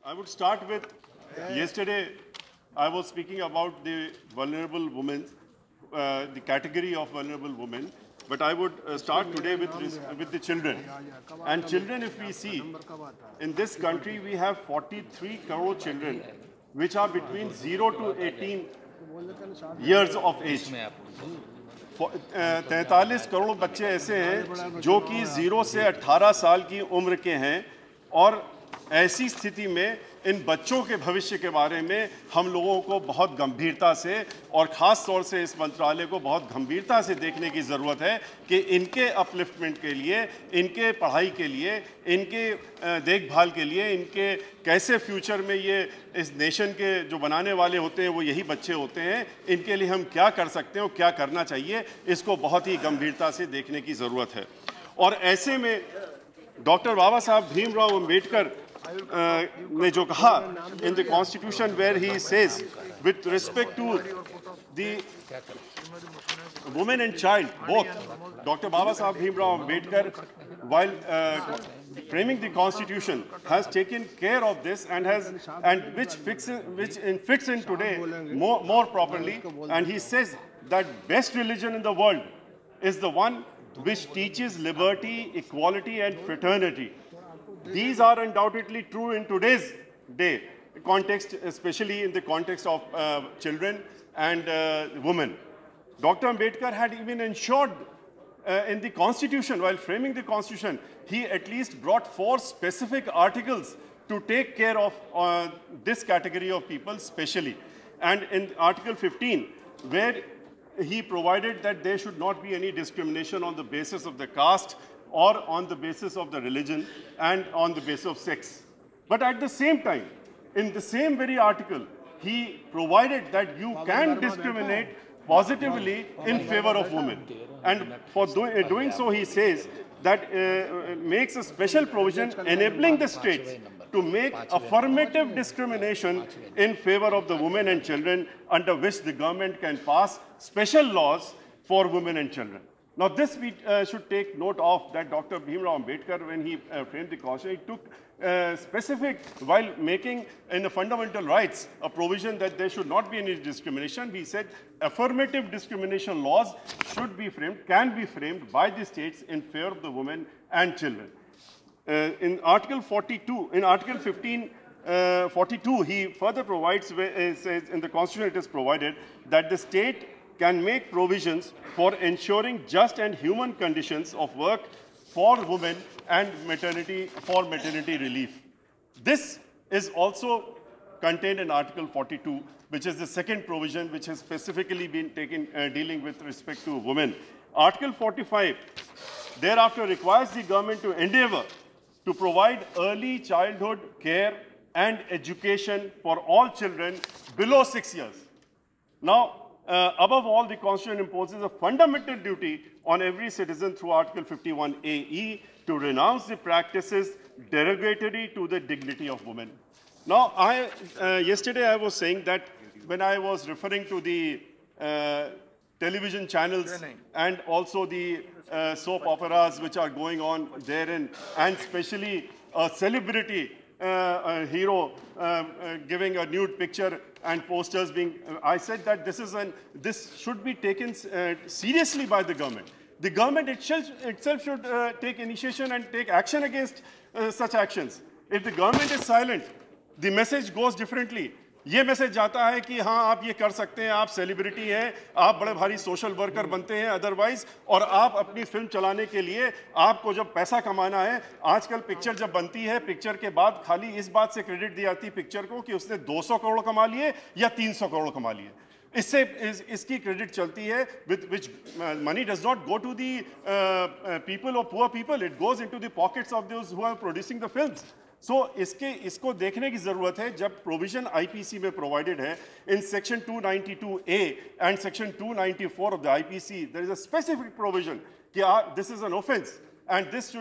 I would start with yesterday. I was speaking about the vulnerable women, the category of vulnerable women. But I would start today with the children. And children, if we see, in this country we have 43 crore children, which are between 0 to 18 years of age. 43 crore बच्चे ऐसे हैं जो कि 0 से 18 साल की उम्र के हैं, और ऐसी स्थिति में इन बच्चों के भविष्य के बारे में हम लोगों को बहुत गंभीरता से और ख़ास तौर से इस मंत्रालय को बहुत गंभीरता से देखने की ज़रूरत है कि इनके अपलिफ्टमेंट के लिए, इनके पढ़ाई के लिए, इनके देखभाल के लिए, इनके कैसे फ्यूचर में ये इस नेशन के जो बनाने वाले होते हैं वो यही बच्चे होते हैं, इनके लिए हम क्या कर सकते हैं और क्या करना चाहिए, इसको बहुत ही गंभीरता से देखने की ज़रूरत है। और ऐसे में डॉक्टर बाबा साहब भीमराव अम्बेडकर ने जो कहा in the constitution where he says with respect to the women and child both, doctor Baba Saheb Bhimrao Ambedkar while framing the constitution has taken care of this and which fits in today more properly, and he says that best religion in the world is the one which teaches liberty, equality and fraternity. These are undoubtedly true in today's day context, especially in the context of children and women. Dr. Ambedkar had even ensured in the constitution, while framing the constitution, he at least brought 4 specific articles to take care of this category of people specially. And in Article 15, where he provided that there should not be any discrimination on the basis of the caste or on the basis of the religion and on the basis of sex. But at the same time, in the same very article, he provided that you can discriminate positively in favor of women. And for doing so, he says that makes a special provision enabling the states to make affirmative discrimination in favor of the women and children, under which the government can pass special laws for women and children. Now, this we should take note of, that Dr. Bhimrao Ambedkar, when he framed the Constitution, he took specific, while making in the fundamental rights a provision that there should not be any discrimination, he said affirmative discrimination laws should be framed, can be framed by the states in favor of the women and children. In Article 42, in Article 42, he further provides, says in the Constitution it is provided that the state can make provisions for ensuring just and human conditions of work for women and maternity relief. This is also contained in Article 42, which is the second provision which has specifically been taken dealing with respect to women. Article 45 thereafter requires the government to endeavor to provide early childhood care and education for all children below 6 years. Now, above all, the Constitution imposes a fundamental duty on every citizen through Article 51AE to renounce the practices derogatory to the dignity of women. Now, yesterday I was saying that when I was referring to the television channels and also the soap operas which are going on therein, and especially a celebrity hero giving a nude picture and posters being, I said that this should be taken seriously by the government. The government itself should take initiation and take action against such actions. If the government is silent, the message goes differently. ये message जाता है कि हाँ आप ये कर सकते हैं, आप सेलिब्रिटी हैं, आप बड़े भारी सोशल वर्कर बनते हैं अदरवाइज, और आप अपनी फिल्म चलाने के लिए आपको जब पैसा कमाना है, आजकल पिक्चर जब बनती है, पिक्चर के बाद खाली इस बात से क्रेडिट दी जाती है पिक्चर को कि उसने 200 करोड़ कमा लिए या 300 करोड़ कमा लिए। इससे इसकी क्रेडिट चलती है, with which money does not go to the people or poor people, it goes into the pockets of those who are producing the films. So, इसको देखने की ज़रूरत है, जब प्रोविजन IPC में प्रोवाइडेड है in section 292A and section 294 of the IPC, there is a specific provision कि this is an offence and this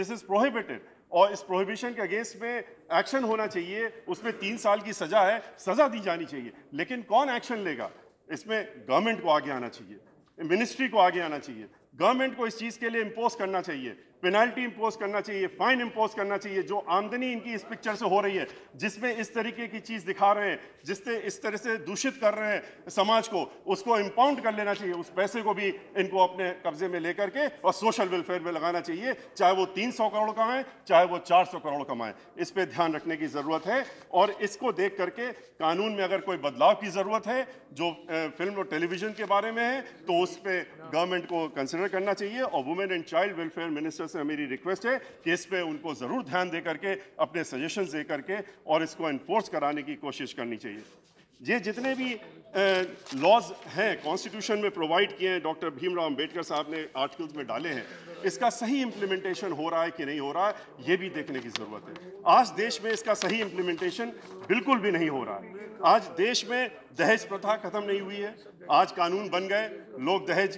is prohibited, और इस प्रोहिबिशन के अगेंस्ट में एक्शन होना चाहिए, उसमें 3 साल की सजा है, सजा दी जानी चाहिए, लेकिन कौन एक्शन लेगा? इसमें गवर्नमेंट को आगे आना चाहिए, मिनिस्ट्री को आगे आना चाहिए, गवर्नमेंट को इस चीज़ के लिए इम्पोज करना चाहिए पेनाल्टी इंपोज करना चाहिए, फाइन इंपोज करना चाहिए। जो आमदनी इनकी इस पिक्चर से हो रही है, जिसमें इस तरीके की चीज दिखा रहे हैं, जिससे इस तरह से दूषित कर रहे हैं समाज को, उसको इंपाउंड कर लेना चाहिए। उस पैसे को भी इनको अपने कब्जे में लेकर के और सोशल वेलफेयर में लगाना चाहिए, चाहे वो 300 करोड़ कमाएं, चाहे वो 400 करोड़ कमाएं। इस पे ध्यान रखने की जरूरत है और इसको देख करके कानून में अगर कोई बदलाव की जरूरत है जो फिल्म और टेलीविजन के बारे में है, तो उस पे गवर्नमेंट को कंसिडर करना चाहिए। और women and child welfare minister से मेरी रिक्वेस्ट है कि इस पे उनको जरूर ध्यान दे करके, अपने सजेशंस दे करके और इसको एनफोर्स कराने की कोशिश करनी चाहिए। ये जितने भी लॉज हैं कॉन्स्टिट्यूशन में प्रोवाइड किए हैं, डॉक्टर भीमराव अंबेडकर साहब ने आर्टिकल्स में डाले हैं, इसका सही इंप्लीमेंटेशन हो रहा है कि नहीं हो रहा है, ये भी देखने की जरूरत है। आज देश में इसका सही इंप्लीमेंटेशन बिल्कुल भी नहीं हो रहा है। आज देश में दहेज प्रथा खत्म नहीं हुई है। आज कानून बन गए, लोग दहेज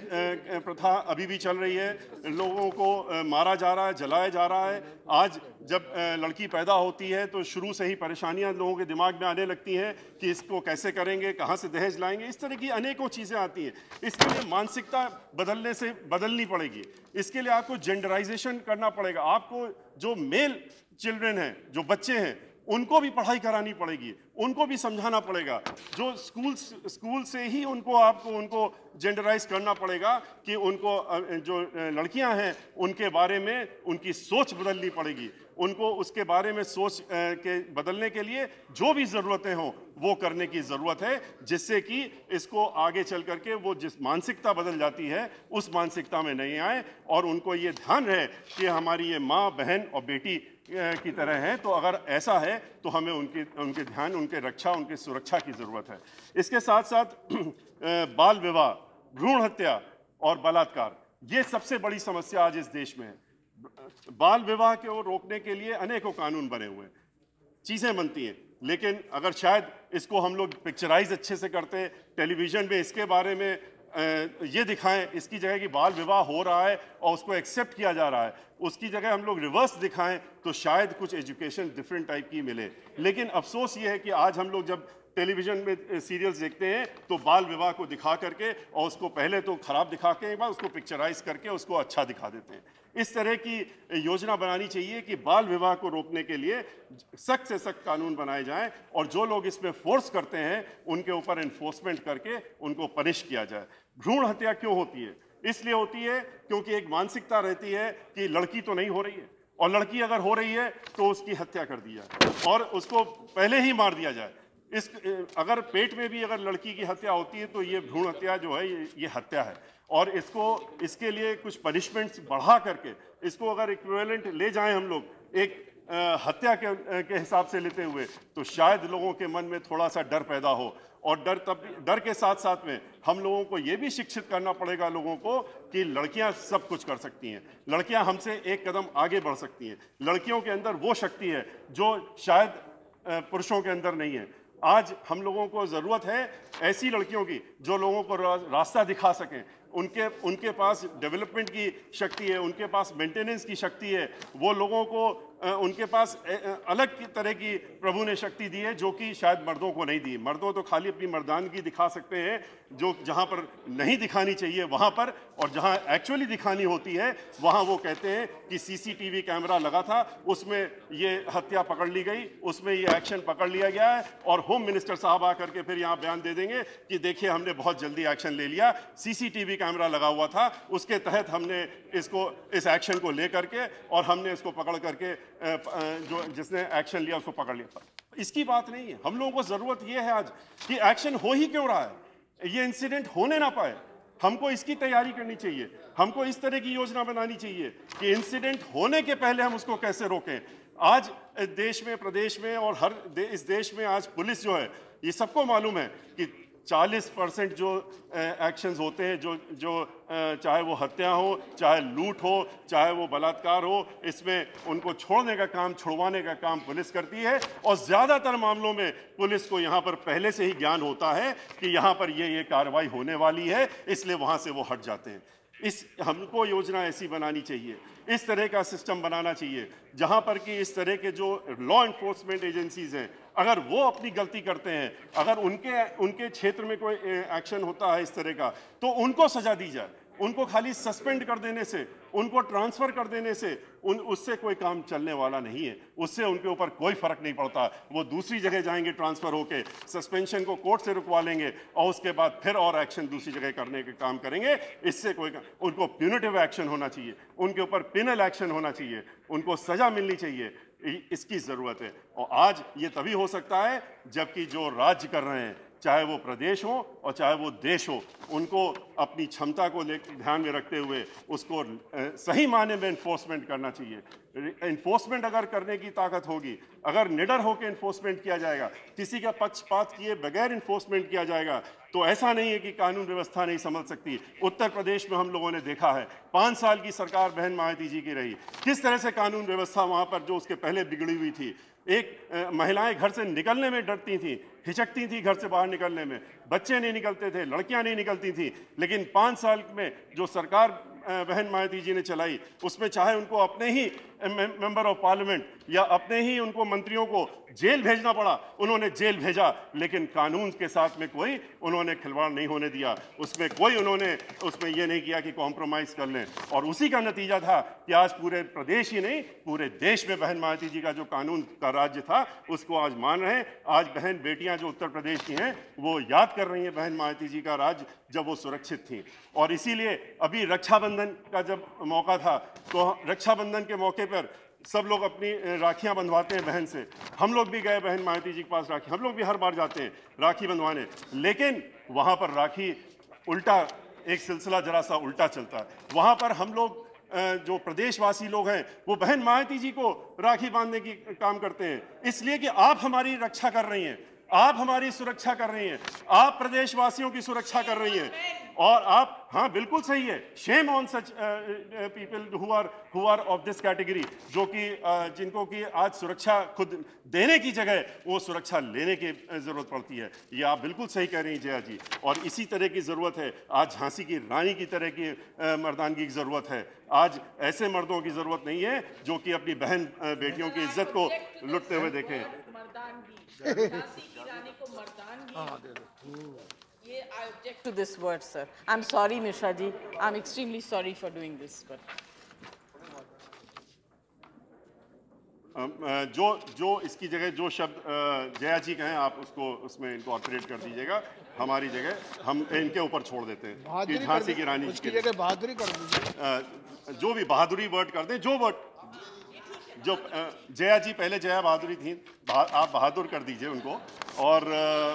प्रथा अभी भी चल रही है, लोगों को मारा जा रहा है, जलाया जा रहा है। आज जब लड़की पैदा होती है तो शुरू से ही परेशानियां लोगों के दिमाग में आने लगती हैं कि इसको कैसे करेंगे, कहाँ से दहेज लाएंगे, इस तरह की अनेकों चीज़ें आती हैं। इसके लिए मानसिकता बदलनी पड़ेगी। इसके लिए आपको जेंडराइजेशन करना पड़ेगा। आपको जो मेल चिल्ड्रन हैं, जो बच्चे हैं, उनको भी पढ़ाई करानी पड़ेगी, उनको भी समझाना पड़ेगा। जो स्कूल से ही उनको जेंडराइज करना पड़ेगा कि उनको जो लड़कियां हैं उनके बारे में उनकी सोच बदलनी पड़ेगी। उनको उसके बारे में सोच के बदलने के लिए जो भी ज़रूरतें हों वो करने की ज़रूरत है, जिससे कि इसको आगे चल करके वो जिस मानसिकता बदल जाती है उस मानसिकता में नहीं आए और उनको ये ध्यान रहे कि हमारी ये माँ, बहन और बेटी की तरह है। तो अगर ऐसा है तो हमें उनके ध्यान, उनके रक्षा, उनकी सुरक्षा की ज़रूरत है। इसके साथ साथ बाल विवाह, भ्रूण हत्या और बलात्कार, ये सबसे बड़ी समस्या आज इस देश में है। बाल विवाह को रोकने के लिए अनेकों कानून बने हुए हैं, चीज़ें बनती हैं, लेकिन अगर शायद इसको हम लोग पिक्चराइज अच्छे से करते, टेलीविज़न में इसके बारे में ये दिखाएं, इसकी जगह कि बाल विवाह हो रहा है और उसको एक्सेप्ट किया जा रहा है, उसकी जगह हम लोग रिवर्स दिखाएं, तो शायद कुछ एजुकेशन डिफरेंट टाइप की मिले। लेकिन अफसोस ये है कि आज हम लोग जब टेलीविज़न में सीरियल्स देखते हैं तो बाल विवाह को दिखा करके और उसको पहले तो खराब दिखा के बाद उसको पिक्चराइज करके उसको अच्छा दिखा देते हैं। इस तरह की योजना बनानी चाहिए कि बाल विवाह को रोकने के लिए सख्त से सख्त कानून बनाए जाएं और जो लोग इसमें फोर्स करते हैं उनके ऊपर एनफोर्समेंट करके उनको पनिश किया जाए। भ्रूण हत्या क्यों होती है? इसलिए होती है क्योंकि एक मानसिकता रहती है कि लड़की तो नहीं हो रही है, और लड़की अगर हो रही है तो उसकी हत्या कर दी जाए और उसको पहले ही मार दिया जाए। अगर पेट में भी अगर लड़की की हत्या होती है तो ये भ्रूण हत्या जो है ये हत्या है, और इसके लिए कुछ पनिशमेंट्स बढ़ा करके इसको अगर इक्विवेलेंट ले जाएं हम लोग एक हत्या के हिसाब से लेते हुए, तो शायद लोगों के मन में थोड़ा सा डर पैदा हो। और डर के साथ साथ में हम लोगों को ये भी शिक्षित करना पड़ेगा लोगों को कि लड़कियां सब कुछ कर सकती हैं, लड़कियां हमसे एक कदम आगे बढ़ सकती हैं। लड़कियों के अंदर वो शक्ति है जो शायद पुरुषों के अंदर नहीं है। आज हम लोगों को ज़रूरत है ऐसी लड़कियों की जो लोगों को रास्ता दिखा सकें। उनके पास डेवलपमेंट की शक्ति है, उनके पास मेंटेनेंस की शक्ति है, वो लोगों को उनके पास अलग तरह की प्रभु ने शक्ति दी है जो कि शायद मर्दों को नहीं दी। मर्दों तो खाली अपनी मर्दानगी दिखा सकते हैं जो जहाँ पर नहीं दिखानी चाहिए वहाँ पर, और जहाँ एक्चुअली दिखानी होती है वहाँ वो कहते हैं कि सीसीटीवी कैमरा लगा था, उसमें ये हत्या पकड़ ली गई, उसमें ये एक्शन पकड़ लिया गया है, और होम मिनिस्टर साहब आकर के फिर यहाँ बयान दे देंगे कि देखिए हमने बहुत जल्दी एक्शन ले लिया, सीसीटीवी कैमरा लगा हुआ था, उसके तहत हमने इस एक्शन को ले करके और हमने इसको पकड़ करके जो जिसने एक्शन लिया उसको पकड़ लिया। इसकी बात नहीं है। हम लोगों को जरूरत यह है आज कि एक्शन हो ही क्यों रहा है, ये इंसिडेंट होने ना पाए। हमको इसकी तैयारी करनी चाहिए, हमको इस तरह की योजना बनानी चाहिए कि इंसिडेंट होने के पहले हम उसको कैसे रोकें। आज देश में, प्रदेश में और इस देश में आज पुलिस जो है, ये सबको मालूम है कि 40% जो एक्शंस होते हैं, जो चाहे वो हत्या हो, चाहे लूट हो, चाहे वो बलात्कार हो, इसमें उनको छोड़ने का काम, छुड़वाने का काम पुलिस करती है। और ज़्यादातर मामलों में पुलिस को यहाँ पर पहले से ही ज्ञान होता है कि यहाँ पर ये कार्रवाई होने वाली है, इसलिए वहाँ से वो हट जाते हैं। हमको योजना ऐसी बनानी चाहिए, इस तरह का सिस्टम बनाना चाहिए जहां पर कि इस तरह के जो लॉ एनफोर्समेंट एजेंसीज हैं, अगर वो अपनी गलती करते हैं, अगर उनके क्षेत्र में कोई एक्शन होता है इस तरह का, तो उनको सजा दी जाए। उनको खाली सस्पेंड कर देने से, उनको ट्रांसफर कर देने से उससे कोई काम चलने वाला नहीं है। उससे उनके ऊपर कोई फर्क नहीं पड़ता। वो दूसरी जगह जाएंगे ट्रांसफर होके, सस्पेंशन को कोर्ट से रुकवा लेंगे और उसके बाद फिर और एक्शन दूसरी जगह करने के काम करेंगे। इससे कोई, उनको प्यूनिटिव एक्शन होना चाहिए, उनके ऊपर पिनल एक्शन होना चाहिए, उनको सजा मिलनी चाहिए। इसकी जरूरत है। और आज ये तभी हो सकता है जबकि जो राज्य कर रहे हैं, चाहे वो प्रदेश हो और चाहे वो देश हो, उनको अपनी क्षमता को ध्यान में रखते हुए उसको सही मायने में इन्फोर्समेंट करना चाहिए। इन्फोर्समेंट अगर करने की ताकत होगी, अगर निडर होकर इन्फोर्समेंट किया जाएगा, किसी का पक्षपात किए बगैर इन्फोर्समेंट किया जाएगा, तो ऐसा नहीं है कि कानून व्यवस्था नहीं संभल सकती। उत्तर प्रदेश में हम लोगों ने देखा है, 5 साल की सरकार बहन मायावती जी की रही, किस तरह से कानून व्यवस्था वहां पर जो उसके पहले बिगड़ी हुई थी। एक महिलाएं घर से निकलने में डरती थी, हिचकती थी घर से बाहर निकलने में, बच्चे नहीं निकलते थे, लड़कियां नहीं निकलती थी। लेकिन 5 साल में जो सरकार बहन मायावती जी ने चलाई, उसमें चाहे उनको अपने ही मेंबर ऑफ पार्लियामेंट या अपने ही उनको मंत्रियों को जेल भेजना पड़ा, उन्होंने जेल भेजा, लेकिन कानून के साथ में कोई उन्होंने खिलवाड़ नहीं होने दिया। उसमें कोई उन्होंने उसमें ये नहीं किया कि कॉम्प्रोमाइज कर लें। और उसी का नतीजा था कि आज पूरे प्रदेश ही नहीं, पूरे देश में बहन मायावती जी का जो कानून का राज्य था उसको आज मान रहे हैं। आज बहन बेटियां जो उत्तर प्रदेश की हैं वो याद कर रही हैं बहन मायावती जी का राज्य जब वो सुरक्षित थी। और इसीलिए अभी रक्षाबंधन का जब मौका था, तो रक्षाबंधन के मौके पर सब लोग अपनी राखियां बंधवाते हैं बहन से। हम लोग भी गए बहन मायावती जी के पास राखी, हम लोग भी हर बार जाते हैं राखी बंधवाने, लेकिन वहां पर राखी उल्टा, एक सिलसिला जरा सा उल्टा चलता है। वहां पर हम लोग जो प्रदेशवासी लोग हैं वो बहन मायावती जी को राखी बांधने की काम करते हैं, इसलिए कि आप हमारी रक्षा कर रही हैं, आप हमारी सुरक्षा कर रही हैं, आप प्रदेशवासियों की सुरक्षा कर रही हैं। और आप, हाँ बिल्कुल सही है, shame on such people who are of this category, जो कि जिनको कि आज सुरक्षा खुद देने की जगह वो सुरक्षा लेने की जरूरत पड़ती है। ये आप बिल्कुल सही कह रही हैं जया जी। और इसी तरह की जरूरत है, आज झांसी की रानी की तरह की मर्दानगी की जरूरत है। आज ऐसे मर्दों की जरूरत नहीं है जो कि अपनी बहन बेटियों की इज्जत को लुटते हुए देखें। I object to this word, sir. I'm sorry, Mishra ji. I'm extremely sorry for doing this. But जो इसकी जगह जो शब्द जया जी कहें, आप उसको उसमें इनकॉर्पोरेट कर दीजिएगा। हमारी जगह हम इनके ऊपर छोड़ देते हैं कि झांसी की रानी उसकी जगह बहादुरी कर दीजिए। जो भी बहादुरी वर्ड कर दें, जो वर्ड जो जया जी पहले जया बहादुरी थी, आप बहादुर कर दीजिए उनको, और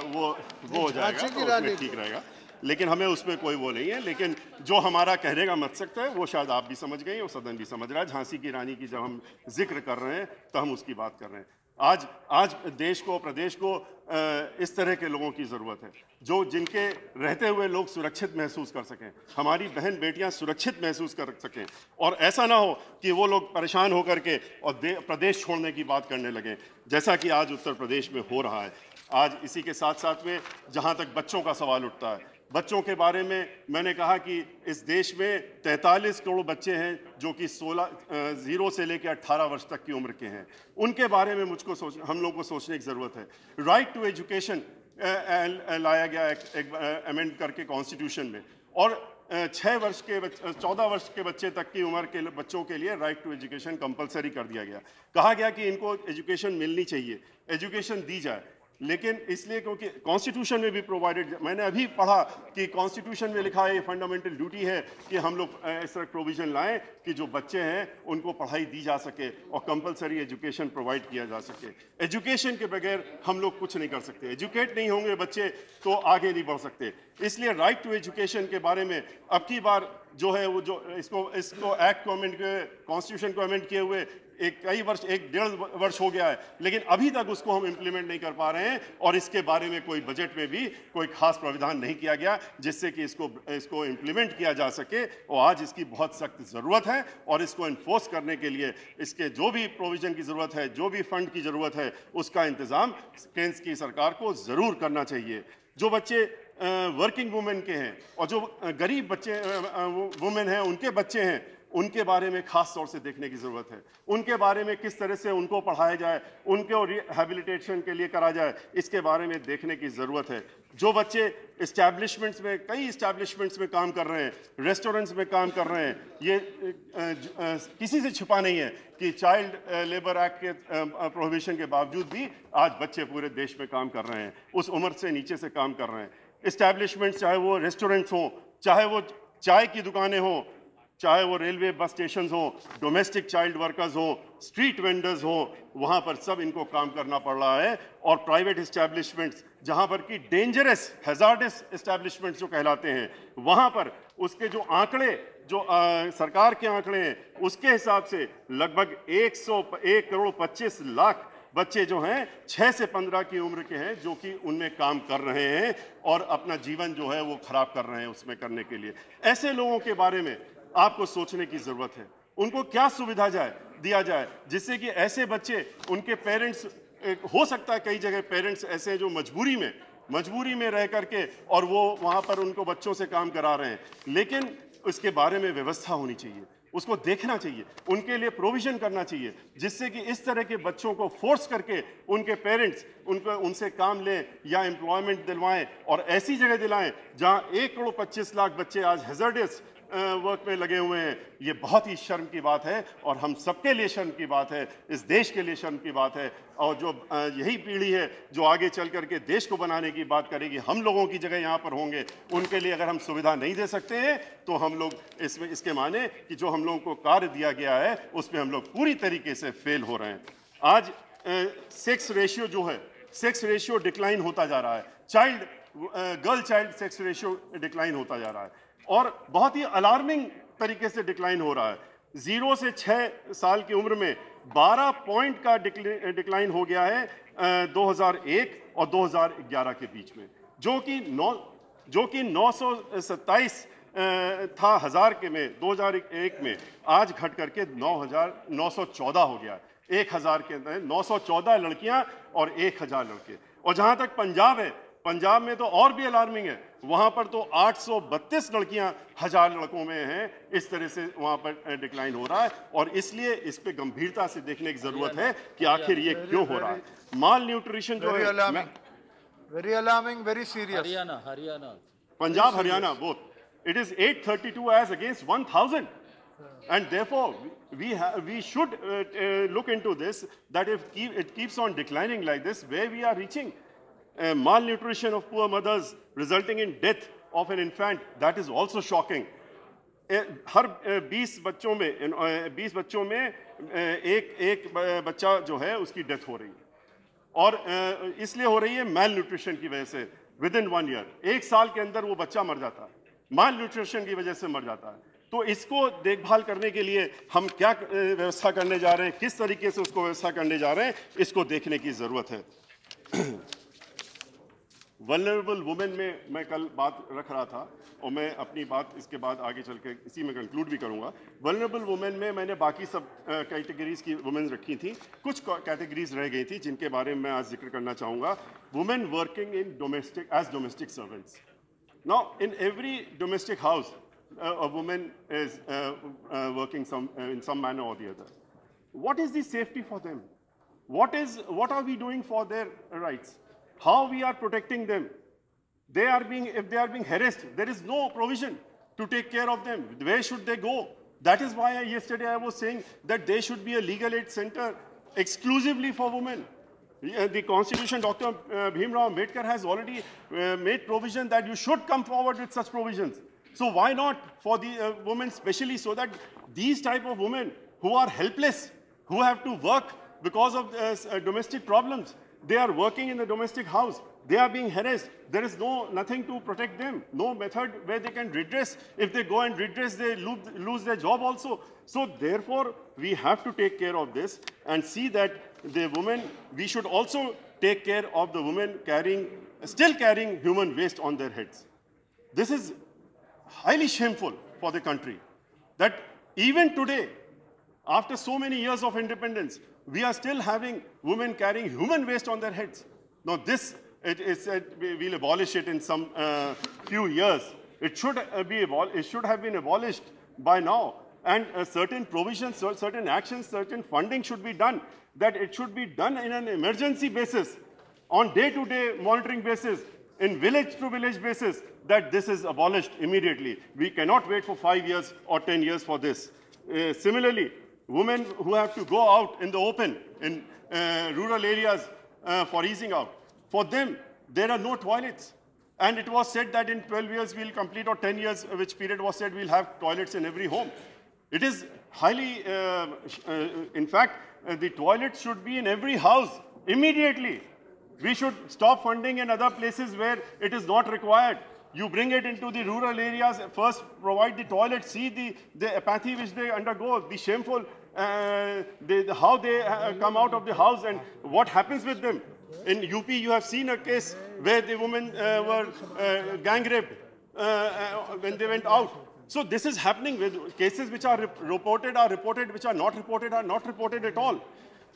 वो हो जाएगा, तो उसमें ठीक रहेगा। लेकिन हमें उसमें कोई वो नहीं है। लेकिन जो हमारा कहने का मकसद है वो शायद आप भी समझ गए और सदन भी समझ रहा है। झांसी की रानी की जब हम जिक्र कर रहे हैं तो हम उसकी बात कर रहे हैं। आज देश को, प्रदेश को इस तरह के लोगों की ज़रूरत है जो जिनके रहते हुए लोग सुरक्षित महसूस कर सकें, हमारी बहन बेटियां सुरक्षित महसूस कर सकें, और ऐसा ना हो कि वो लोग परेशान होकर के और प्रदेश छोड़ने की बात करने लगें, जैसा कि आज उत्तर प्रदेश में हो रहा है। आज इसी के साथ साथ में जहाँ तक बच्चों का सवाल उठता है, बच्चों के बारे में मैंने कहा कि इस देश में 43 करोड़ बच्चे हैं जो कि 0 से लेकर 18 वर्ष तक की उम्र के हैं। उनके बारे में हम लोगों को सोचने की ज़रूरत है। राइट टू एजुकेशन लाया गया एक अमेंड करके कॉन्स्टिट्यूशन में, और 14 वर्ष के बच्चे तक की उम्र के बच्चों के लिए राइट टू एजुकेशन कंपलसरी कर दिया गया। कहा गया कि इनको एजुकेशन मिलनी चाहिए, एजुकेशन दी जाए। लेकिन इसलिए क्योंकि कॉन्स्टिट्यूशन में भी प्रोवाइडेड, मैंने अभी पढ़ा कि कॉन्स्टिट्यूशन में लिखा है ये फंडामेंटल ड्यूटी है कि हम लोग इस तरह प्रोविजन लाएं कि जो बच्चे हैं उनको पढ़ाई दी जा सके और कंपलसरी एजुकेशन प्रोवाइड किया जा सके। एजुकेशन के बगैर हम लोग कुछ नहीं कर सकते। एजुकेट नहीं होंगे बच्चे तो आगे नहीं बढ़ सकते। इसलिए राइट टू एजुकेशन के बारे में अब की बार जो है वो जो इसको एक्ट को अमेंड, कॉन्स्टिट्यूशन को अमेंड किए हुए कई वर्ष, 1-1.5 वर्ष हो गया है, लेकिन अभी तक उसको हम इम्प्लीमेंट नहीं कर पा रहे हैं। और इसके बारे में कोई बजट में भी कोई खास प्रावधान नहीं किया गया जिससे कि इसको इम्प्लीमेंट किया जा सके। और आज इसकी बहुत सख्त ज़रूरत है, और इसको इन्फोर्स करने के लिए इसके जो भी प्रोविज़न की ज़रूरत है, जो भी फंड की ज़रूरत है, उसका इंतज़ाम केंद्र की सरकार को ज़रूर करना चाहिए। जो बच्चे वर्किंग वुमेन के हैं और जो गरीब बच्चे वुमेन हैं, उनके बच्चे हैं, उनके बारे में खास तौर से देखने की ज़रूरत है। उनके बारे में किस तरह से उनको पढ़ाया जाए, उनको रिहेबिलिटेशन के लिए करा जाए, इसके बारे में देखने की ज़रूरत है। जो बच्चे इस्टेब्लिशमेंट्स में, कई इस्टेब्लिशमेंट्स में काम कर रहे हैं, रेस्टोरेंट्स में काम कर रहे हैं, ये किसी से छिपा नहीं है कि चाइल्ड लेबर एक्ट के प्रोहिबिशन के बावजूद भी आज बच्चे पूरे देश में काम कर रहे हैं, उस उम्र से नीचे से काम कर रहे हैं। इस्टेब्लिशमेंट्स, चाहे वो रेस्टोरेंट्स हों, चाहे वो चाय की दुकानें हों, चाहे वो रेलवे बस स्टेशन हो, डोमेस्टिक चाइल्ड वर्कर्स हो, स्ट्रीट वेंडर्स हो, वहाँ पर सब इनको काम करना पड़ रहा है। और प्राइवेट इस्टेब्लिशमेंट्स, जहाँ पर कि डेंजरस हैजार्डस इस्टेब्लिशमेंट्स जो कहलाते हैं, वहाँ पर उसके जो आंकड़े, जो सरकार के आंकड़े हैं, उसके हिसाब से लगभग 101 करोड़ 25 लाख बच्चे जो हैं 6 से 15 की उम्र के हैं, जो कि उनमें काम कर रहे हैं और अपना जीवन जो है वो खराब कर रहे हैं उसमें करने के लिए। ऐसे लोगों के बारे में आपको सोचने की जरूरत है। उनको क्या सुविधा दिया जाए जिससे कि ऐसे बच्चे, उनके पेरेंट्स, हो सकता है कई जगह पेरेंट्स ऐसे हैं जो मजबूरी में रह करके और वो वहाँ पर उनको बच्चों से काम करा रहे हैं, लेकिन उसके बारे में व्यवस्था होनी चाहिए, उसको देखना चाहिए, उनके लिए प्रोविजन करना चाहिए, जिससे कि इस तरह के बच्चों को फोर्स करके उनके पेरेंट्स उनसे काम लें या एम्प्लॉयमेंट दिलवाएं और ऐसी जगह दिलाएं जहां 1 करोड़ 25 लाख बच्चे आज हैजर्डस वर्क में लगे हुए हैं। ये बहुत ही शर्म की बात है और हम सबके लिए शर्म की बात है, इस देश के लिए शर्म की बात है। और जो यही पीढ़ी है जो आगे चल करके देश को बनाने की बात करेगी, हम लोगों की जगह यहाँ पर होंगे, उनके लिए अगर हम सुविधा नहीं दे सकते हैं तो हम लोग इसके माने कि जो हम लोगों को कार्य दिया गया है उसमें हम लोग पूरी तरीके से फेल हो रहे हैं। आज सेक्स रेशियो जो है, सेक्स रेशियो डिक्लाइन होता जा रहा है, girl child sex ratio decline होता जा रहा है और बहुत ही अलार्मिंग तरीके से डिक्लाइन हो रहा है। 0 से 6 साल की उम्र में 12 पॉइंट का डिक्लाइन हो गया है 2001 और 2011 के बीच में, जो कि 927 था 1000 के में 2001 में, आज घट करके 914 हो गया। 1000 के अंदर 914 लड़कियां और 1000 लड़के। और जहां तक पंजाब है, पंजाब में तो और भी अलार्मिंग है, वहां पर तो 832 लड़कियां 1000 लड़कों में हैं। इस तरह से वहां पर डिक्लाइन हो रहा है और इसलिए इस पे गंभीरता से देखने की जरूरत है कि आखिर ये क्यों हो रहा है। माल न्यूट्रिशन जो है very alarming, very serious. Haryana Punjab Haryana both, it is 832 as against 1000, and therefore we should look into this, that if it keeps on declining like this, where we are reaching. Malnutrition of poor mothers resulting in death of an infant, that is also shocking. हर 20 बच्चों में एक बच्चा जो है उसकी death हो रही है और इसलिए हो रही है मैल न्यूट्रिशन की वजह से। विदिन 1 ईयर, 1 साल के अंदर वो बच्चा मर जाता है, माल न्यूट्रिशन की वजह से मर जाता है। तो इसको देखभाल करने के लिए हम क्या व्यवस्था करने जा रहे हैं, किस तरीके से उसको व्यवस्था करने जा रहे हैं, इसको देखने की जरूरत है। वल्नरेबल वुमेन में मैं कल बात रख रहा था और मैं अपनी बात इसके बाद आगे चल के इसी में कंक्लूड भी करूंगा। वल्नरेबल वुमेन में मैंने बाकी सब कैटेगरीज की वुमेन रखी थी, कुछ कैटेगरीज रह गई थी जिनके बारे में मैं आज जिक्र करना चाहूँगा। Women working in domestic servants. Now in every domestic house a woman is working in some manner or the other. What is the safety for them? What are we doing for their rights? How we are protecting them? If they are being harassed, there is no provision to take care of them. Where should they go? That is why yesterday I was saying that there should be a legal aid center exclusively for women. The Constitution, Dr. Bhimrao Ambedkar has already made provision that you should come forward with such provisions. So why not for the women specially, so that these type of women who are helpless, who have to work because of domestic problems, they are working in the domestic house, they are being harassed, there is nothing to protect them, no method where they can redress. If they go and redress, they lose their job also. So therefore, we have to take care of this and see that the women, we should also take care of the women still carrying human waste on their heads. This is highly shameful for the country, that even today, after so many years of independence, we are still having women carrying human waste on their heads. Now this, it said we'll abolish it in some few years. It should have been abolished by now. and certain provisions, certain actions, certain funding should be done, that it should be done in an emergency basis, on day-to-day monitoring basis, in village-to-village basis, that this is abolished immediately. We cannot wait for 5 years or 10 years for this. Similarly, women who have to go out in the open, in rural areas for easing out, for them, there are no toilets. And it was said that in 12 years we'll complete, or 10 years, which period was said we'll have toilets in every home. It is highly, in fact, the toilets should be in every house immediately. We should stop funding in other places where it is not required. You bring it into the rural areas, first provide the toilets, see the apathy which they undergo, the shameful, how they come out of the house and what happens with them. In UP, you have seen a case where the women were gang raped when they went out. So this is happening with cases which are reported, which are not reported at all.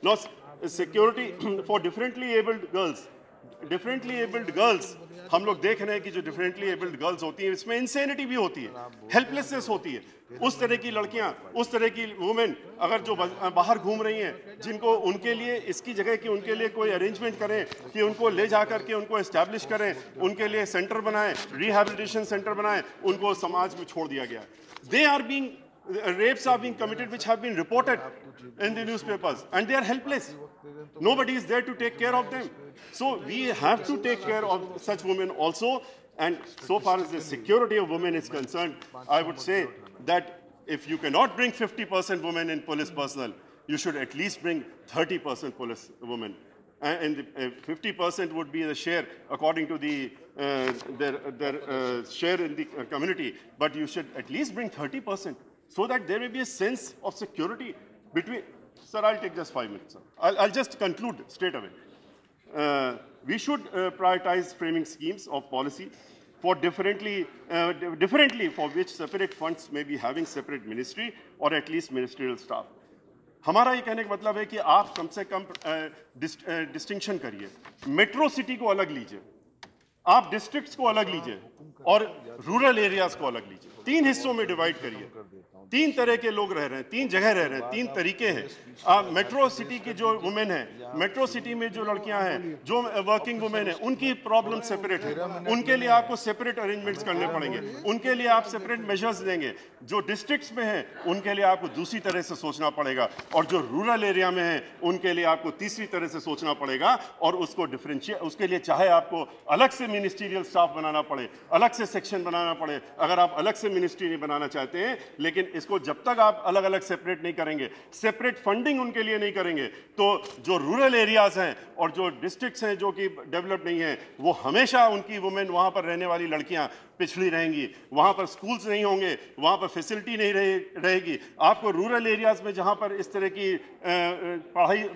Now, security for differently abled girls. Differently abled girls, हम लोग देख रहे हैं कि जो differently abled girls होती हैं, इसमें insanity भी होती है, helplessness होती है. उस तरह की लड़कियां, उस तरह की women, अगर जो बाहर घूम रही हैं, जिनको उनके लिए इसकी जगह कि उनके लिए कोई arrangement करें, कि उनको ले जा करके उनको establish करें, उनके लिए center बनाएं, rehabilitation center बनाएं, उनको समाज में छोड़ दिया गया. They are being rapes are being committed which have been reported in the newspapers, and they are helpless. Nobody is there to take care of them. So we have to take care of such women also. And so far as the security of women is concerned, I would say that if you cannot bring 50% women in police personnel, you should at least bring 30% police women. And 50% would be the share according to their share in the community. But you should at least bring 30%. So that there may be a sense of security between... Sir, I'll take just 5 minutes, sir. I'll just conclude straight away. We should prioritize framing schemes of policy for differently for which separate funds may be having separate ministry or at least ministerial staff. हमारा ये कहने का मतलब है कि आप कम से कम distinction करिए. मेट्रो सिटी को अलग लीजिए, आप डिस्ट्रिक्ट्स को अलग लीजिए और रूरल एरियाज को अलग लीजिए. 3 हिस्सों में डिवाइड करिए. 3 तरह के लोग रह रहे हैं, 3 जगह रह रहे हैं, 3 तरीके हैं. मेट्रो सिटी की जो वुमेन है, मेट्रो सिटी में जो लड़कियां हैं, जो वर्किंग वुमेन है, उनकी प्रॉब्लम सेपरेट है. उनके लिए आपको सेपरेट अरेंजमेंट्स करने पड़ेंगे, उनके लिए आप सेपरेट मेजर्स देंगे. जो डिस्ट्रिक्ट्स में है उनके लिए आपको दूसरी तरह से सोचना पड़ेगा, और जो रूरल एरिया में है उनके लिए आपको तीसरी तरह से सोचना पड़ेगा. और उसको डिफरेंशिएट, उसके लिए चाहे आपको अलग से मिनिस्ट्रियल स्टाफ बनाना पड़े, अलग से सेक्शन बनाना पड़े, अगर आप अलग से मिनिस्ट्री नहीं बनाना चाहते हैं, लेकिन इसको जब तक आप अलग अलग सेपरेट नहीं करेंगे, सेपरेट फंडिंग उनके लिए नहीं करेंगे, तो जो रूरल एरियाज हैं और जो डिस्ट्रिक्ट्स हैं जो कि डेवलप नहीं हैं, वो हमेशा उनकी वुमेन, वहां पर रहने वाली लड़कियां पिछड़ी रहेंगी. वहां पर स्कूल्स नहीं होंगे, वहां पर फैसिलिटी नहीं रहेगी. आपको रूरल एरियाज में जहां पर इस तरह की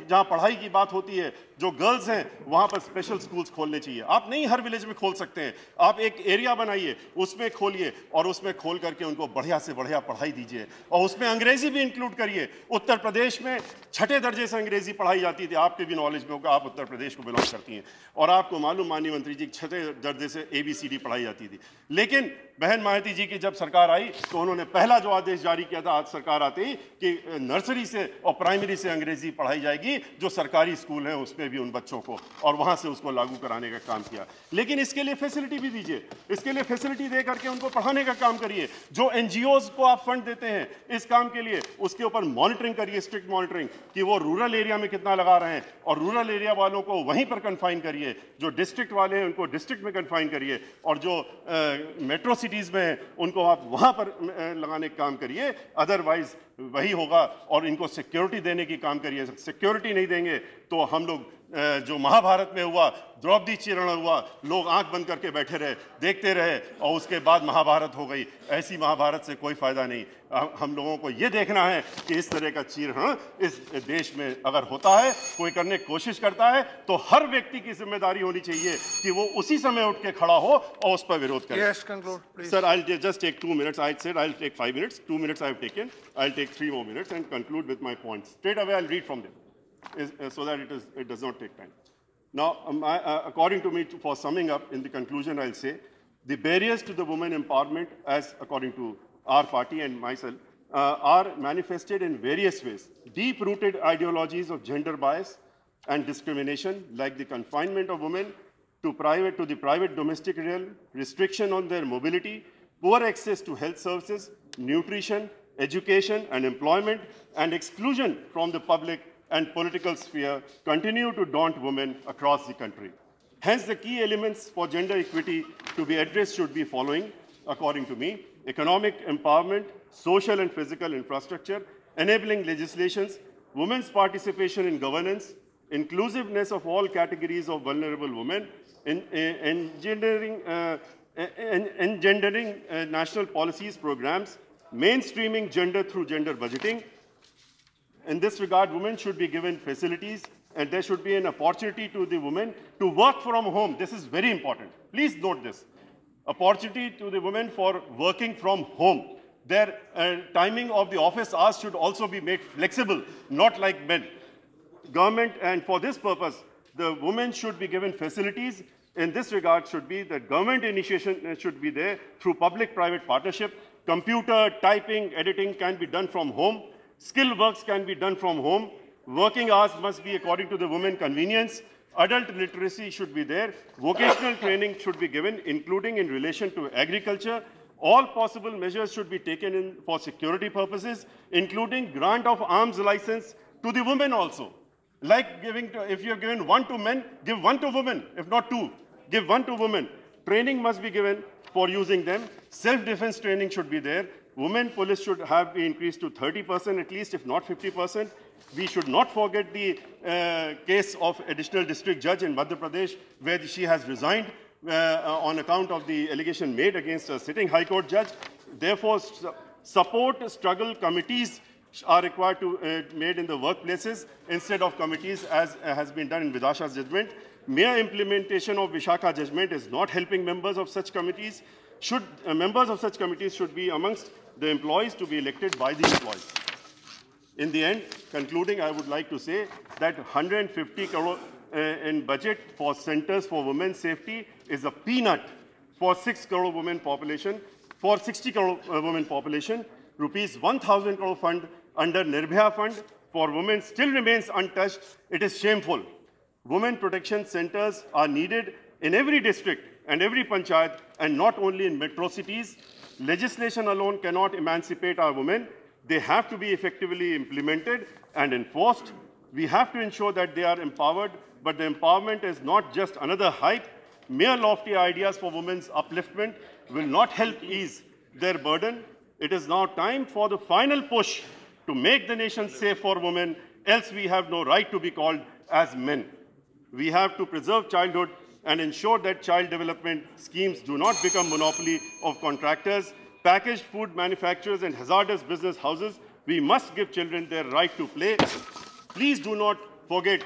जहां पढ़ाई की बात होती है, जो गर्ल्स हैं वहां पर स्पेशल स्कूल्स खोलने चाहिए. आप नहीं हर विलेज में खोल सकते हैं, आप एक एरिया बनाइए, उसमें खोलिए और उसमें खोल करके उनको बढ़िया से बढ़िया पढ़ाई दीजिए, और उसमें अंग्रेजी भी इंक्लूड करिए. उत्तर प्रदेश में 6ठे दर्जे से अंग्रेजी पढ़ाई जाती थी. आपके भी नॉलेज में होगा, आप उत्तर प्रदेश को बिलोंग करती हैं, और आपको मालूम माननीय मंत्री जी 6ठे दर्जे से ABCD पढ़ाई जाती थी. लेकिन बहन मायावती जी की जब सरकार आई तो उन्होंने पहला जो आदेश जारी किया था आज सरकार आते ही, कि नर्सरी से और प्राइमरी से अंग्रेजी पढ़ाई जाएगी, जो सरकारी स्कूल हैं उसमें भी उन बच्चों को, और वहां से उसको लागू कराने का काम किया. लेकिन इसके लिए फैसिलिटी भी दीजिए, इसके लिए फैसिलिटी दे करके उनको पढ़ाने का काम करिए. जो NGOs को आप फंड देते हैं इस काम के लिए, उसके ऊपर मॉनिटरिंग करिए, स्ट्रिक्ट मॉनिटरिंग, कि वो रूरल एरिया में कितना लगा रहे हैं, और रूरल एरिया वालों को वहीं पर कन्फाइन करिए. जो डिस्ट्रिक्ट वाले हैं उनको डिस्ट्रिक्ट में कन्फाइन करिए, और जो मेट्रो सिटीज में है उनको आप वहां पर लगाने का काम करिए. अदरवाइज वही होगा, और इनको सिक्योरिटी देने की काम करिए. सिक्योरिटी नहीं देंगे तो हम लोग जो महाभारत में हुआ, द्रौपदी चिरण हुआ, लोग आंख बंद करके बैठे रहे, देखते रहे, और उसके बाद महाभारत हो गई. ऐसी महाभारत से कोई फायदा नहीं. हम लोगों को ये देखना है कि इस तरह का चीरण इस देश में अगर होता है, कोई करने की कोशिश करता है, तो हर व्यक्ति की जिम्मेदारी होनी चाहिए कि वो उसी समय उठ के खड़ा हो और उस पर विरोध करे. Yes, conclude, please. Sir, I'll just take 2 minutes. I said I'll take 5 minutes. 2 minutes I've taken. I'll take 3 more minutes and conclude with my points. Straight away I'll read from them, so that it does not take time. Now, according to me, for summing up in the conclusion, I'll say the barriers to the women empowerment, as according to our party and myself, are manifested in various ways. Deep-rooted ideologies of gender bias and discrimination, like the confinement of women to the private domestic realm, restriction on their mobility, poor access to health services, nutrition, education and employment, and exclusion from the public and political sphere continue to daunt women across the country. Hence, the key elements for gender equity to be addressed should be following, according to me: economic empowerment, social and physical infrastructure, enabling legislations, women's participation in governance, inclusiveness of all categories of vulnerable women, engendering national policies, programs, mainstreaming gender through gender budgeting. In this regard, women should be given facilities, and there should be an opportunity to the women to work from home. This is very important. Please note this. Opportunity to the women for working from home. Their timing of the office hours should also be made flexible, not like men. Government, and for this purpose, the women should be given facilities. In this regard should be that government initiation should be there through public-private partnership. Computer, typing, editing can be done from home. Skill works can be done from home. Working hours must be according to the women convenience. Adult literacy should be there. Vocational training should be given, including in relation to agriculture. All possible measures should be taken in for security purposes, including grant of arms license to the women also. Like giving to, if you're given one to men, give one to women, if not two. Give one to women. Training must be given for using them. Self-defense training should be there. Women police should have been increased to 30% at least, if not 50%. We should not forget the case of additional district judge in Madhya Pradesh, where she has resigned on account of the allegation made against a sitting High Court judge. Therefore, support struggle committees are required to made in the workplaces instead of committees, as has been done in Vidasha's judgment. Mere implementation of Vishakha judgment is not helping members of such committees. Members of such committees should be amongst the employees to be elected by the employees. In the end, concluding, I would like to say that 150 crore in budget for centers for women's safety is a peanut for 6 crore women population. For 60 crore women population, rupees 1,000 crore fund under Nirbhaya fund for women still remains untouched. It is shameful. Women protection centers are needed in every district and every panchayat, and not only in metro cities. Legislation alone cannot emancipate our women. They have to be effectively implemented and enforced. We have to ensure that they are empowered, but the empowerment is not just another hype. Mere lofty ideas for women's upliftment will not help ease their burden. It is now time for the final push to make the nation safe for women, else we have no right to be called as men. We have to preserve childhood and ensure that child development schemes do not become monopoly of contractors, packaged food manufacturers and hazardous business houses. We must give children their right to play. Please do not forget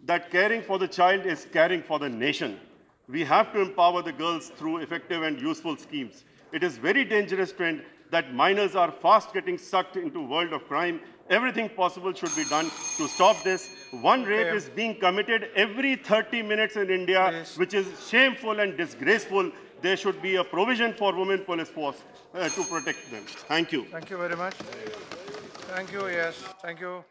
that caring for the child is caring for the nation. We have to empower the girls through effective and useful schemes. It is very dangerous trend that minors are fast getting sucked into a world of crime. Everything possible should be done to stop this. One rape is being committed every 30 minutes in India, which is shameful and disgraceful. There should be a provision for women police force to protect them. Thank you. Thank you very much. Thank you, yes. Thank you.